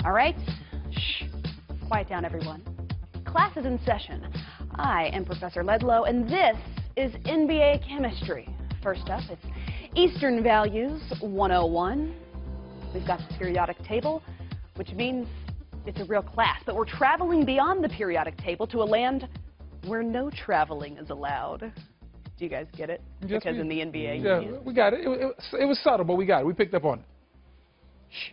All right? Shh. Quiet down, everyone. Class is in session. I am Professor Ledlow, and this is NBA Chemistry. First up, it's Eastern Values 101. We've got the periodic table, which means it's a real class, but we're traveling beyond the periodic table to a land where no traveling is allowed. Do you guys get it? Yes, because in the NBA, yeah, we got it. It was subtle, but we got it. We picked up on it. Shh.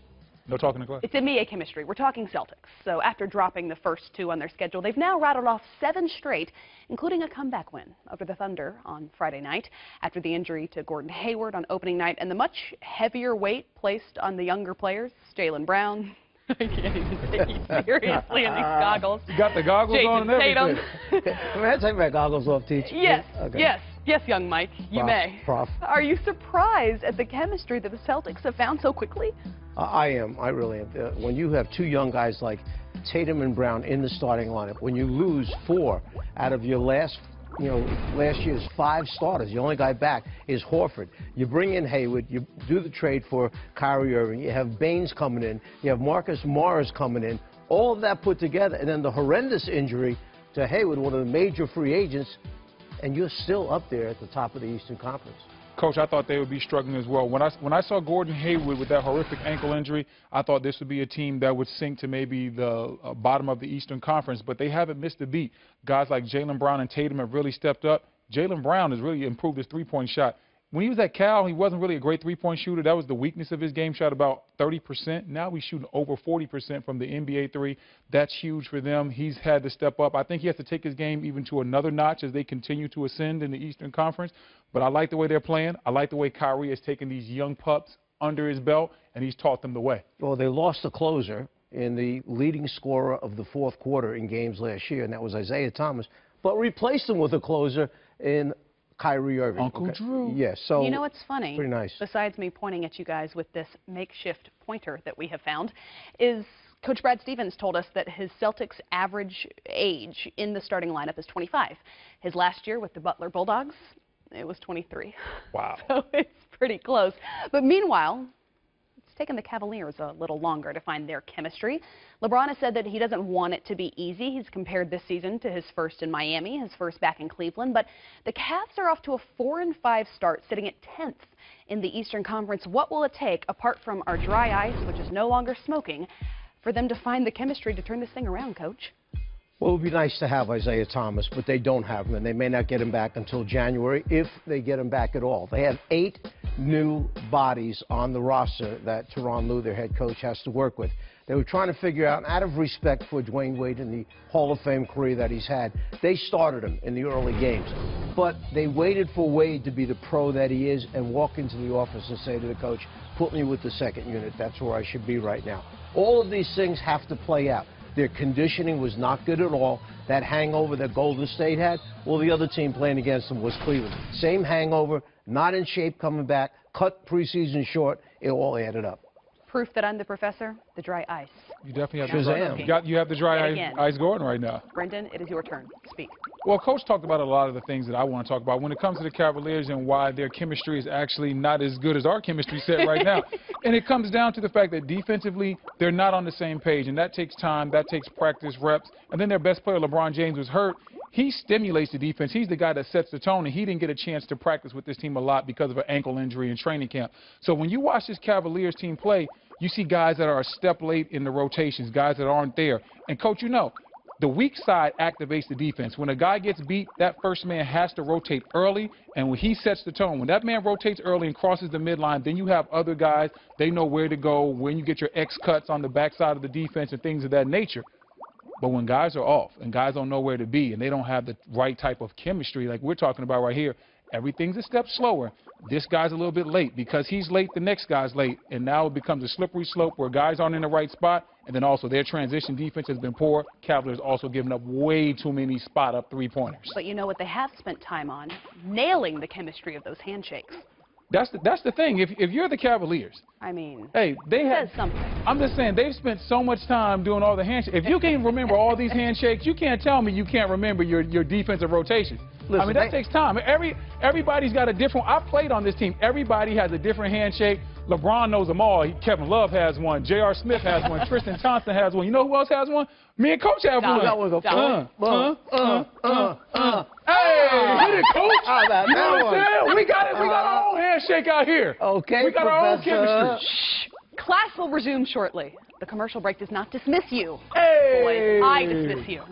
No talking to class. It's NBA Chemistry. We're talking Celtics. So after dropping the first two on their schedule, they've now rattled off 7 straight, including a comeback win over the Thunder on Friday night after the injury to Gordon Hayward on opening night and the much heavier weight placed on the younger players, Jaylen Brown. I can't even take you seriously in these goggles. You got the goggles Jason on and everything. Tatum. May I take my goggles off, teacher? Yes, Okay. yes, young Mike, you may. Prof. Are you surprised at the chemistry that the Celtics have found so quickly? I am. I really am. When you have 2 young guys like Tatum and Brown in the starting lineup, when you lose 4 out of your last year's 5 starters, the only guy back is Horford. You bring in Haywood, you do the trade for Kyrie Irving, you have Baines coming in, you have Marcus Morris coming in, all of that put together, and then the horrendous injury to Haywood, one of the major free agents, and you're still up there at the top of the Eastern Conference. Coach, I thought they would be struggling as well. When I saw Gordon Hayward with that horrific ankle injury, I thought this would be a team that would sink to maybe the bottom of the Eastern Conference, but they haven't missed a beat. Guys like Jaylen Brown and Tatum have really stepped up. Jaylen Brown has really improved his three-point shot. When he was at Cal, he wasn't really a great three-point shooter. That was the weakness of his game, shot about 30%. Now he's shooting over 40% from the NBA three. That's huge for them. He's had to step up. I think he has to take his game even to another notch as they continue to ascend in the Eastern Conference. But I like the way they're playing. I like the way Kyrie has taken these young pups under his belt, and he's taught them the way. Well, they lost the closer in the leading scorer of the 4th quarter in games last year, and that was Isaiah Thomas, but replaced him with a closer in Kyrie Irving. Uncle Drew. Yes. So you know what's funny? Pretty nice. Besides me pointing at you guys with this makeshift pointer that we have found, is Coach Brad Stevens told us that his Celtics average age in the starting lineup is 25. His last year with the Butler Bulldogs, it was 23. Wow. So it's pretty close. But meanwhile, it's taken the Cavaliers a little longer to find their chemistry. LeBron has said that he doesn't want it to be easy. He's compared this season to his first in Miami, his first back in Cleveland. But the Cavs are off to a 4-5 start, sitting at 10th in the Eastern Conference. What will it take, apart from our dry ice, which is no longer smoking, for them to find the chemistry to turn this thing around, Coach? Well, it would be nice to have Isaiah Thomas, but they don't have him, and they may not get him back until January, if they get him back at all. They have 8 new bodies on the roster that Tyronn Lue, their head coach, has to work with. They were trying to figure out, out of respect for Dwayne Wade and the Hall of Fame career that he's had, they started him in the early games. But they waited for Wade to be the pro that he is and walk into the office and say to the coach, put me with the second unit. That's where I should be right now. All of these things have to play out. Their conditioning was not good at all. That hangover that Golden State had, well, the other team playing against them was Cleveland. Same hangover, not in shape coming back, cut preseason short, it all added up. Proof that I'm the professor, the dry ice. You definitely have You have the dry ice going right now. Brendan, it is your turn. Speak. Well, Coach talked about a lot of the things that I want to talk about when it comes to the Cavaliers and why their chemistry is actually not as good as our chemistry set right now. And it comes down to the fact that defensively, they're not on the same page, and that takes time, that takes practice, reps. And then their best player, LeBron James, was hurt. He stimulates the defense. He's the guy that sets the tone, and he didn't get a chance to practice with this team a lot because of an ankle injury in training camp. So when you watch this Cavaliers team play, you see guys that are a step late in the rotations, guys that aren't there. And, Coach, you know, the weak side activates the defense. When a guy gets beat, that first man has to rotate early, and when he sets the tone, when that man rotates early and crosses the midline, then you have other guys, they know where to go, when you get your X cuts on the backside of the defense and things of that nature. But when guys are off and guys don't know where to be and they don't have the right type of chemistry like we're talking about right here, everything's a step slower. This guy's a little bit late. Because he's late, the next guy's late. And now it becomes a slippery slope where guys aren't in the right spot. And then also their transition defense has been poor. Cavaliers also giving up way too many spot-up three-pointers. But you know what they have spent time on? Nailing the chemistry of those handshakes. That's the thing. If you're the Cavaliers, I mean, hey, they had something. I'm just saying they've spent so much time doing all the handshakes. If you can't remember all these handshakes, you can't tell me you can't remember your defensive rotations. Listen, I mean, that takes time. Everybody's got a different. I've played on this team. Everybody has a different handshake. LeBron knows them all. Kevin Love has one. J.R. Smith has one. Tristan Thompson has one. You know who else has one? Me and Coach have one. That was a Hey, hit it, Coach. How about You know that what I'm one? saying? We got it. We got our own handshake out here. Okay, we got our own Professor. chemistry. Shh. Class will resume shortly. The commercial break does not dismiss you. Hey. Boys, I dismiss you.